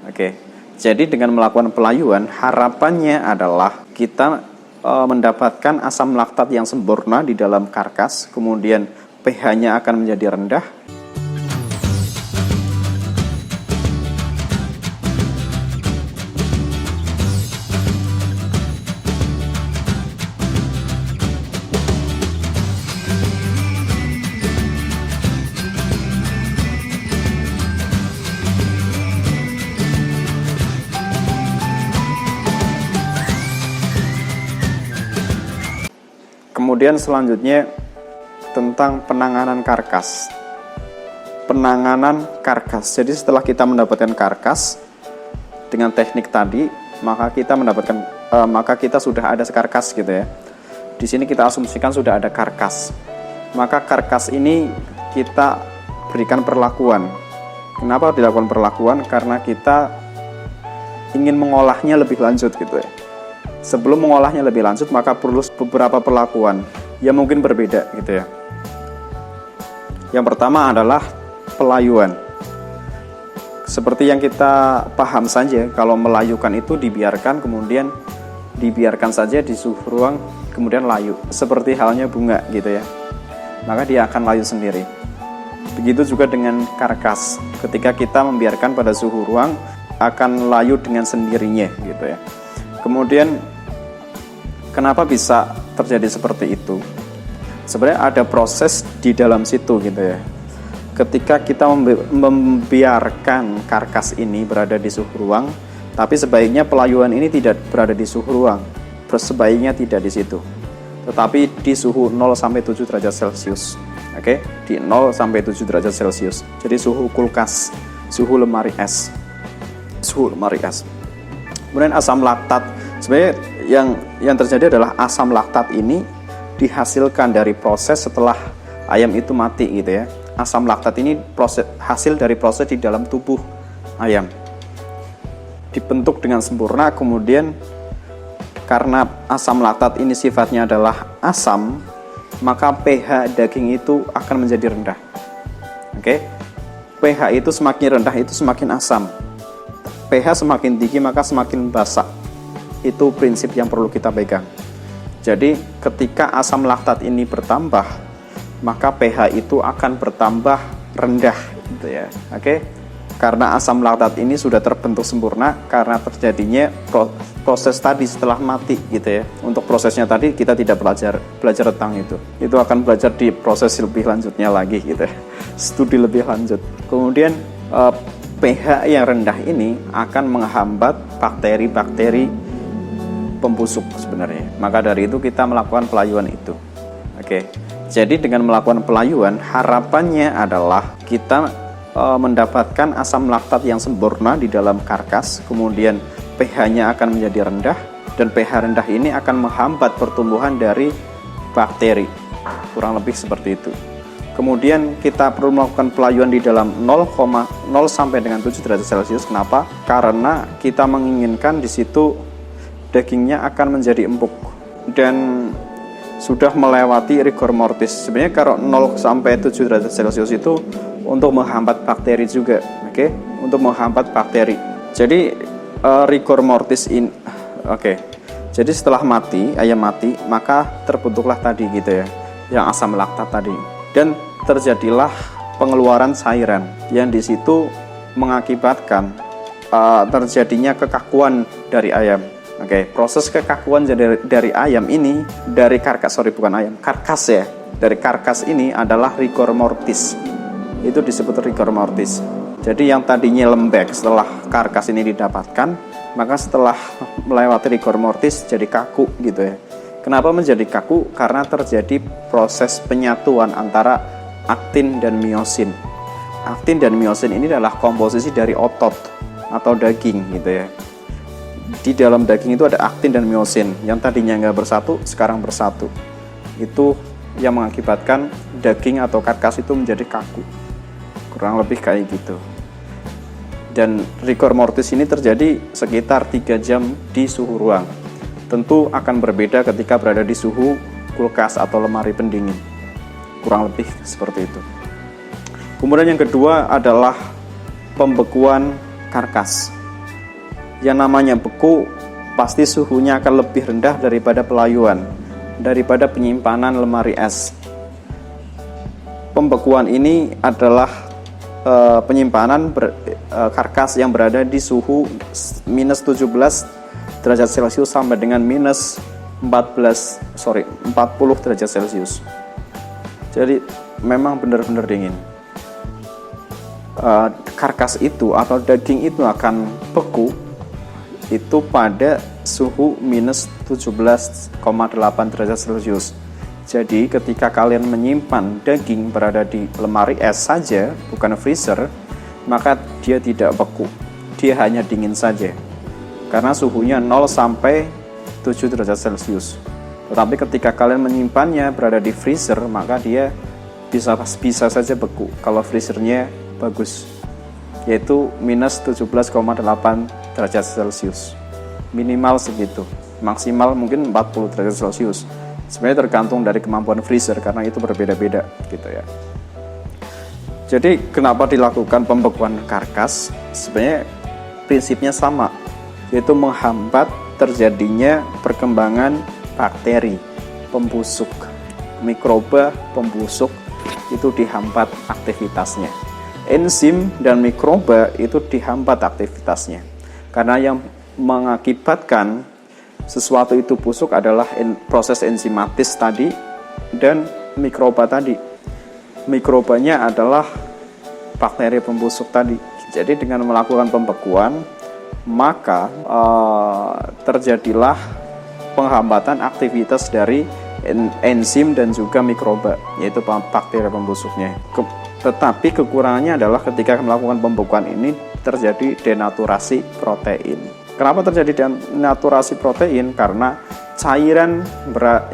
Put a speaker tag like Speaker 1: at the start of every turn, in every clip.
Speaker 1: Oke. Jadi dengan melakukan pelayuan, harapannya adalah kita mendapatkan asam laktat yang sempurna di dalam karkas, kemudian pH-nya akan menjadi rendah. Kemudian selanjutnya tentang penanganan karkas. Penanganan karkas. Jadi setelah kita mendapatkan karkas dengan teknik tadi, maka kita sudah ada karkas gitu ya. Di sini kita asumsikan sudah ada karkas. Maka karkas ini kita berikan perlakuan. Kenapa dilakukan perlakuan? Karena kita ingin mengolahnya lebih lanjut gitu ya. Sebelum mengolahnya lebih lanjut, maka perlu beberapa perlakuan yang mungkin berbeda gitu ya. Yang pertama adalah pelayuan. Seperti yang kita paham saja, kalau melayukan itu dibiarkan saja di suhu ruang, kemudian layu. Seperti halnya bunga gitu ya. Maka dia akan layu sendiri. Begitu juga dengan karkas. Ketika kita membiarkan pada suhu ruang, akan layu dengan sendirinya gitu ya. Kemudian kenapa bisa terjadi seperti itu? Sebenarnya ada proses di dalam situ gitu ya. Ketika kita membiarkan karkas ini berada di suhu ruang, tapi sebaiknya pelayuan ini tidak berada di suhu ruang. Sebaiknya tidak di situ. Tetapi di suhu 0 sampai 7 derajat Celcius. Oke, di 0 sampai 7 derajat Celcius. Jadi suhu kulkas, suhu lemari es. Suhu lemari es. Kemudian asam laktat. Sebenarnya yang terjadi adalah asam laktat ini dihasilkan dari proses setelah ayam itu mati gitu ya. Asam laktat ini hasil dari proses di dalam tubuh ayam. Dibentuk dengan sempurna, kemudian karena asam laktat ini sifatnya adalah asam, maka pH daging itu akan menjadi rendah. Oke. pH itu semakin rendah itu semakin asam. pH semakin tinggi maka semakin basah. Itu prinsip yang perlu kita pegang. Jadi ketika asam laktat ini bertambah, maka pH itu akan bertambah rendah gitu ya. Oke. Karena asam laktat ini sudah terbentuk sempurna karena terjadinya proses tadi setelah mati gitu ya. Untuk prosesnya tadi kita tidak belajar tentang itu. Itu akan belajar di proses lebih lanjutnya lagi gitu ya. Studi lebih lanjut. Kemudian pH yang rendah ini akan menghambat bakteri-bakteri pembusuk sebenarnya. Maka dari itu kita melakukan pelayuan itu. Oke. Jadi dengan melakukan pelayuan, harapannya adalah kita mendapatkan asam laktat yang sempurna di dalam karkas, kemudian pH-nya akan menjadi rendah, dan pH rendah ini akan menghambat pertumbuhan dari bakteri. Kurang lebih seperti itu. Kemudian kita perlu melakukan pelayuan di dalam 0,0 sampai dengan 7 derajat Celcius. Kenapa? Karena kita menginginkan di situ dagingnya akan menjadi empuk dan sudah melewati rigor mortis. Sebenarnya kalau 0 sampai 7 derajat Celcius itu untuk menghambat bakteri juga, oke? Untuk menghambat bakteri. Jadi rigor mortis ini, oke. Jadi setelah ayam mati, maka terbentuklah tadi gitu ya, yang asam laktat tadi. Dan terjadilah pengeluaran cairan yang di situ mengakibatkan terjadinya kekakuan dari ayam. Oke, proses kekakuan dari ayam ini, dari karkas ya. Dari karkas ini adalah rigor mortis. Itu disebut rigor mortis. Jadi yang tadinya lembek setelah karkas ini didapatkan, maka setelah melewati rigor mortis jadi kaku gitu ya. Kenapa menjadi kaku? Karena terjadi proses penyatuan antara aktin dan miosin. Aktin dan miosin ini adalah komposisi dari otot atau daging gitu ya. Di dalam daging itu ada aktin dan miosin yang tadinya nggak bersatu, sekarang bersatu. Itu yang mengakibatkan daging atau karkas itu menjadi kaku. Kurang lebih kayak gitu. Dan rigor mortis ini terjadi sekitar 3 jam di suhu ruang. Tentu akan berbeda ketika berada di suhu kulkas atau lemari pendingin. Kurang lebih seperti itu. Kemudian yang kedua adalah pembekuan karkas. Yang namanya beku pasti suhunya akan lebih rendah daripada pelayuan, daripada penyimpanan lemari es. Pembekuan ini adalah penyimpanan karkas yang berada di suhu minus 17 derajat Celcius sampai dengan minus 40 derajat Celcius. Jadi memang benar-benar dingin. Karkas itu atau daging itu akan beku itu pada suhu minus 17,8 derajat Celcius. Jadi ketika kalian menyimpan daging berada di lemari es saja, bukan freezer, maka dia tidak beku, dia hanya dingin saja. Karena suhunya 0 sampai 7 derajat Celcius. Tetapi ketika kalian menyimpannya berada di freezer, maka dia bisa saja beku kalau freezernya bagus, yaitu minus 17,8 derajat Celcius. Minimal segitu, maksimal mungkin 40 derajat Celcius. Sebenarnya tergantung dari kemampuan freezer karena itu berbeda-beda gitu ya. Jadi kenapa dilakukan pembekuan karkas? Sebenarnya prinsipnya sama, yaitu menghambat terjadinya perkembangan bakteri pembusuk, mikroba pembusuk itu dihambat aktivitasnya. Enzim dan mikroba itu dihambat aktivitasnya. Karena yang mengakibatkan sesuatu itu busuk adalah proses enzimatis tadi dan mikroba tadi. Mikrobanya adalah bakteri pembusuk tadi. Jadi dengan melakukan pembekuan, maka terjadilah penghambatan aktivitas dari enzim dan juga mikroba, yaitu bakteri pembusuknya. Tetapi kekurangannya adalah ketika melakukan pembekuan ini terjadi denaturasi protein. Kenapa terjadi denaturasi protein? Karena cairan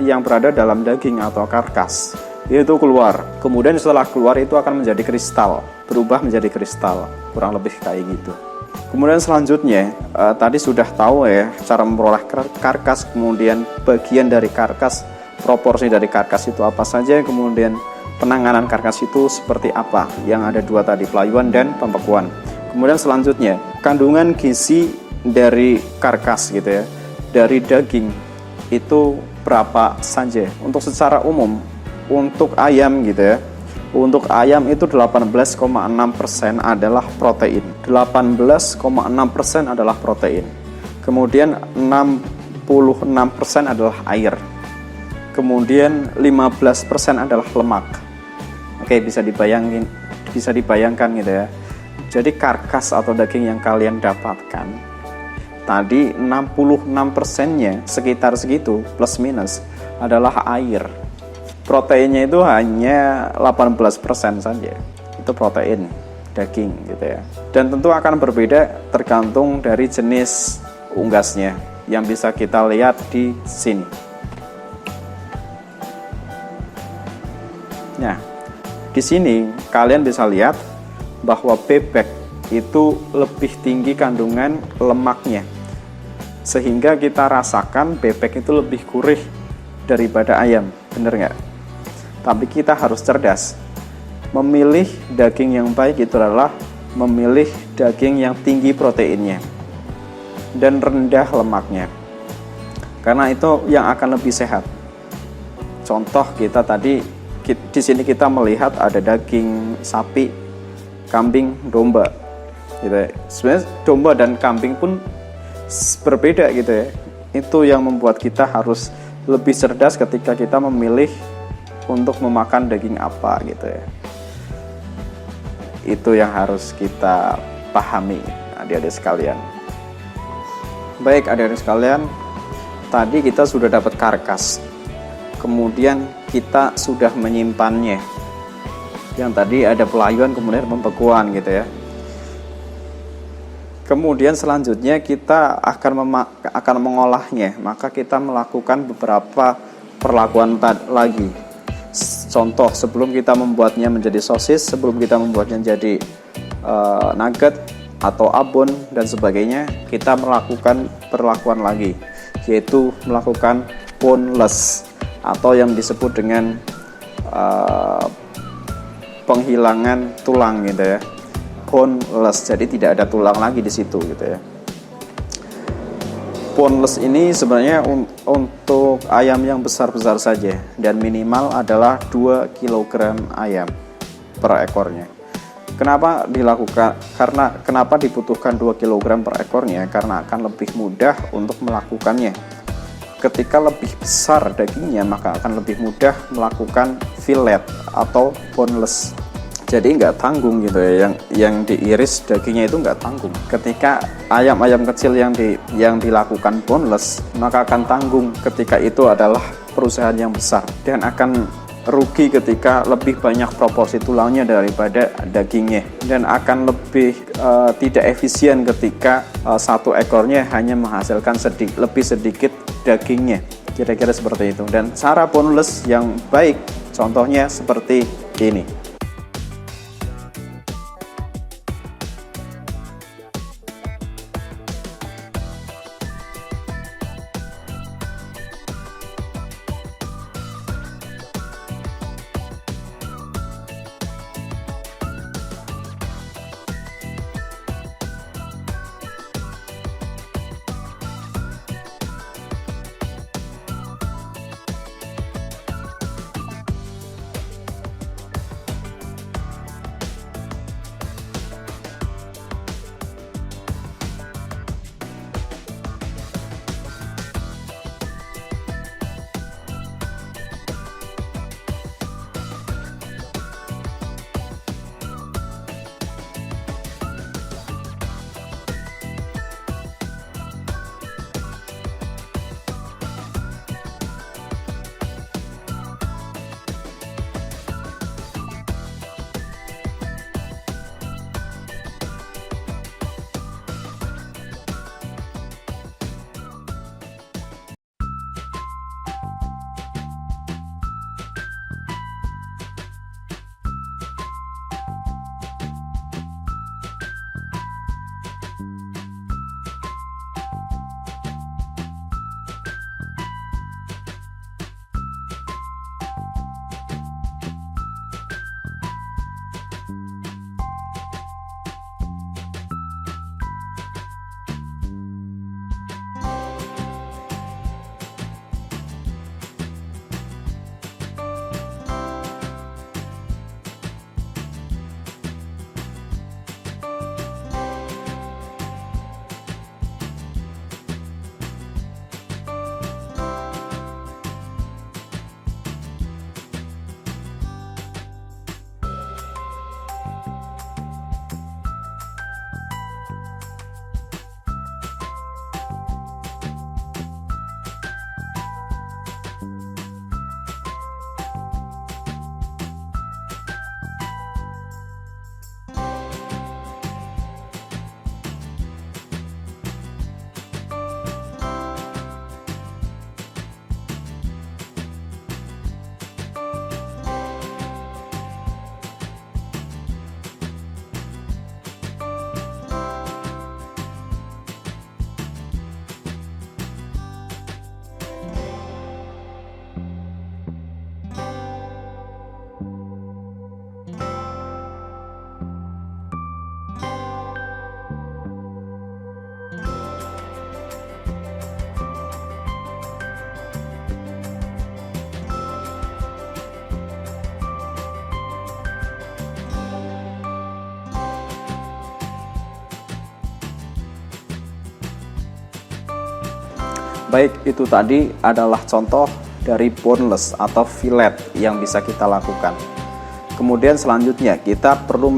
Speaker 1: yang berada dalam daging atau karkas itu keluar. Kemudian setelah keluar itu akan menjadi kristal, berubah menjadi kristal, kurang lebih kayak gitu. Kemudian selanjutnya, tadi sudah tahu ya cara memperoleh karkas, kemudian bagian dari karkas, proporsi dari karkas itu apa saja, kemudian penanganan karkas itu seperti apa. Yang ada dua tadi, pelayuan dan pembekuan. Kemudian selanjutnya, kandungan gizi dari karkas gitu ya, dari daging itu berapa saja. Untuk secara umum, untuk ayam gitu ya, untuk ayam itu 18,6% adalah protein. 18,6% adalah protein. Kemudian 66% adalah air. Kemudian 15% adalah lemak. Oke, bisa dibayangkan gitu ya. Jadi karkas atau daging yang kalian dapatkan tadi 66%-nya sekitar segitu plus minus adalah air. Proteinnya itu hanya 18% saja. Itu protein daging gitu ya. Dan tentu akan berbeda tergantung dari jenis unggasnya yang bisa kita lihat di sini. Nah, di sini kalian bisa lihat bahwa bebek itu lebih tinggi kandungan lemaknya. Sehingga kita rasakan bebek itu lebih gurih daripada ayam, bener nggak? Tapi kita harus cerdas. Memilih daging yang baik itu adalah memilih daging yang tinggi proteinnya dan rendah lemaknya. Karena itu yang akan lebih sehat. Contoh kita tadi, di sini kita melihat ada daging sapi, kambing, domba. Gitu ya. Sebenarnya domba dan kambing pun berbeda gitu ya. Itu yang membuat kita harus lebih cerdas ketika kita memilih untuk memakan daging apa gitu ya. Itu yang harus kita pahami adik-adik sekalian. Baik adik-adik sekalian, tadi kita sudah dapat karkas. Kemudian kita sudah menyimpannya. Yang tadi ada pelayuan, kemudian pembekuan gitu ya. Kemudian selanjutnya kita akan mengolahnya, maka kita melakukan beberapa perlakuan lagi. Contoh, sebelum kita membuatnya menjadi sosis, sebelum kita membuatnya jadi nugget atau abon dan sebagainya, kita melakukan perlakuan lagi, yaitu melakukan boneless atau yang disebut dengan penghilangan tulang gitu ya. Boneless, jadi tidak ada tulang lagi di situ gitu ya. boneless ini sebenarnya untuk ayam yang besar-besar saja, dan minimal adalah 2 kg ayam per ekornya. Kenapa dilakukan? Kenapa dibutuhkan 2 kg per ekornya? Karena akan lebih mudah untuk melakukannya. Ketika lebih besar dagingnya, maka akan lebih mudah melakukan fillet atau boneless. Jadi nggak tanggung gitu ya, yang diiris dagingnya itu nggak tanggung. Ketika ayam-ayam kecil yang dilakukan boneless, maka akan tanggung ketika itu adalah perusahaan yang besar, dan akan rugi ketika lebih banyak proporsi tulangnya daripada dagingnya, dan akan lebih tidak efisien ketika satu ekornya hanya menghasilkan lebih sedikit dagingnya. Kira-kira seperti itu. Dan cara boneless yang baik contohnya seperti ini. Baik, itu tadi adalah contoh dari boneless atau fillet yang bisa kita lakukan. Kemudian selanjutnya kita perlu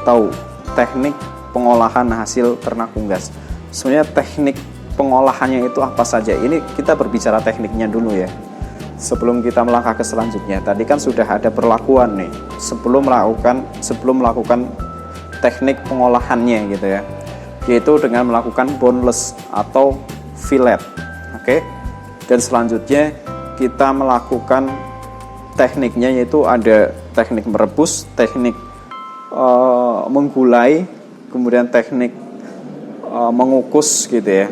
Speaker 1: tahu teknik pengolahan hasil ternak unggas. Sebenarnya teknik pengolahannya itu apa saja? Ini kita berbicara tekniknya dulu ya. Sebelum kita melangkah ke selanjutnya, tadi kan sudah ada perlakuan nih sebelum melakukan teknik pengolahannya gitu ya, yaitu dengan melakukan boneless atau fillet. Oke. Dan selanjutnya kita melakukan tekniknya, yaitu ada teknik merebus, teknik menggulai, kemudian teknik mengukus gitu ya.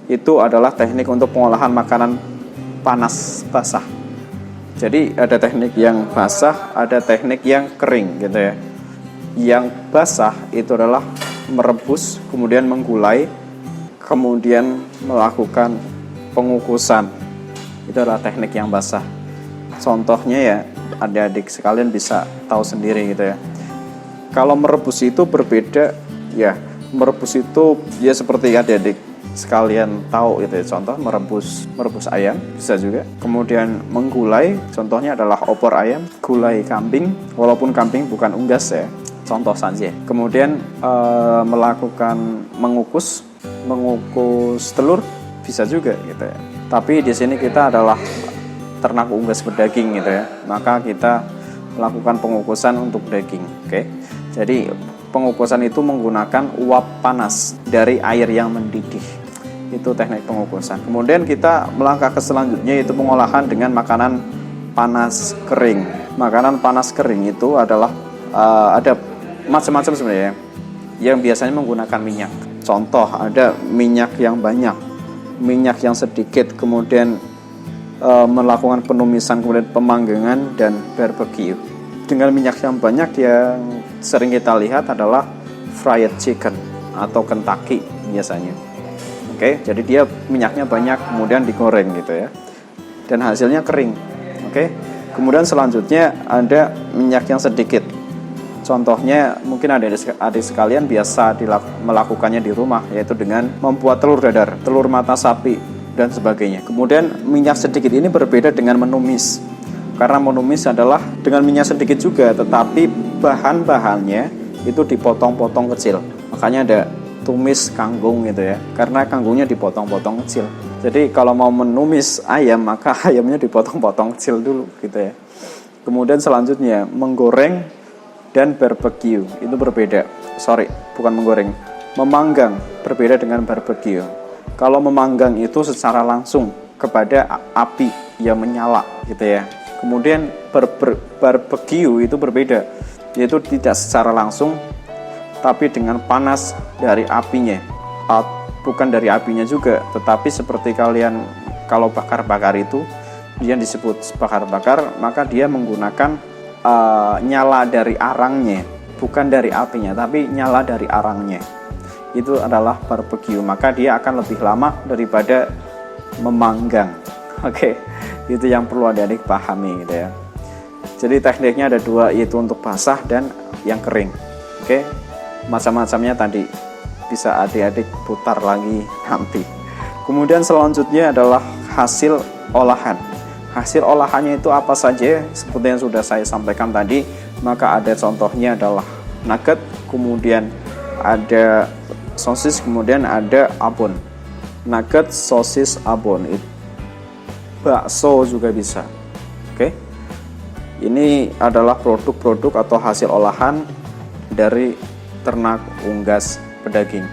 Speaker 1: Itu adalah teknik untuk pengolahan makanan panas basah. Jadi ada teknik yang basah, ada teknik yang kering gitu ya. Yang basah itu adalah merebus, kemudian menggulai, kemudian melakukan pengukusan. Itu adalah teknik yang basah. Contohnya ya, adik-adik sekalian bisa tahu sendiri gitu ya. Kalau merebus itu berbeda ya. Merebus itu ya seperti adik-adik sekalian tahu gitu ya. Contoh merebus ayam bisa juga. Kemudian menggulai, contohnya adalah opor ayam, gulai kambing, walaupun kambing bukan unggas ya. Contoh saja. Kemudian melakukan mengukus telur bisa juga gitu ya. Tapi di sini kita adalah ternak unggas berdaging gitu ya. Maka kita melakukan pengukusan untuk daging. Oke. Jadi pengukusan itu menggunakan uap panas dari air yang mendidih. Itu teknik pengukusan. Kemudian kita melangkah ke selanjutnya, yaitu pengolahan dengan makanan panas kering. Makanan panas kering itu adalah ada macam-macam sebenarnya, yang biasanya menggunakan minyak. Contoh, ada minyak yang banyak, minyak yang sedikit, kemudian melakukan penumisan, kemudian pemanggangan dan barbecue. Dengan minyak yang banyak yang sering kita lihat adalah fried chicken atau Kentucky biasanya. Oke, jadi dia minyaknya banyak kemudian digoreng gitu ya. Dan hasilnya kering. Oke. Kemudian selanjutnya ada minyak yang sedikit. Contohnya mungkin adik sekalian biasa melakukannya di rumah, yaitu dengan membuat telur dadar, telur mata sapi dan sebagainya. Kemudian minyak sedikit ini berbeda dengan menumis. Karena menumis adalah dengan minyak sedikit juga, tetapi bahan-bahannya itu dipotong-potong kecil. Makanya ada tumis kangkung gitu ya, karena kanggungnya dipotong-potong kecil. Jadi kalau mau menumis ayam, maka ayamnya dipotong-potong kecil dulu gitu ya. Kemudian selanjutnya menggoreng dan barbecue itu berbeda. Bukan menggoreng, memanggang berbeda dengan barbecue. Kalau memanggang itu secara langsung kepada api yang menyala gitu ya. Kemudian barbecue itu berbeda, yaitu tidak secara langsung, tapi dengan panas dari apinya. Bukan dari apinya juga, tetapi seperti kalian kalau bakar-bakar itu, dia disebut bakar-bakar, maka dia menggunakan nyala dari arangnya, bukan dari apinya, tapi nyala dari arangnya. Itu adalah barbecue, maka dia akan lebih lama daripada memanggang. Oke. Itu yang perlu adik-adik pahami gitu ya. Jadi tekniknya ada dua, yaitu untuk basah dan yang kering. Oke. Macam-macamnya tadi bisa adik-adik putar lagi nanti. Kemudian selanjutnya adalah hasil olahan. Hasil olahannya itu apa saja? Seperti yang sudah saya sampaikan tadi, maka ada contohnya adalah nugget, kemudian ada sosis, kemudian ada abon. Nugget, sosis, abon. Bakso juga bisa. Oke. Ini adalah produk-produk atau hasil olahan dari ternak unggas pedaging.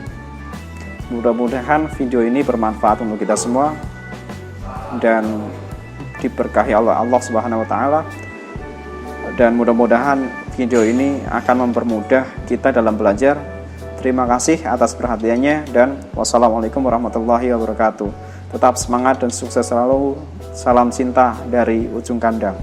Speaker 1: Mudah-mudahan video ini bermanfaat untuk kita semua dan diberkahi Allah Subhanahu wa taala. Dan mudah-mudahan video ini akan mempermudah kita dalam belajar. Terima kasih atas perhatiannya dan wassalamualaikum warahmatullahi wabarakatuh. Tetap semangat dan sukses selalu. Salam cinta dari ujung kandang.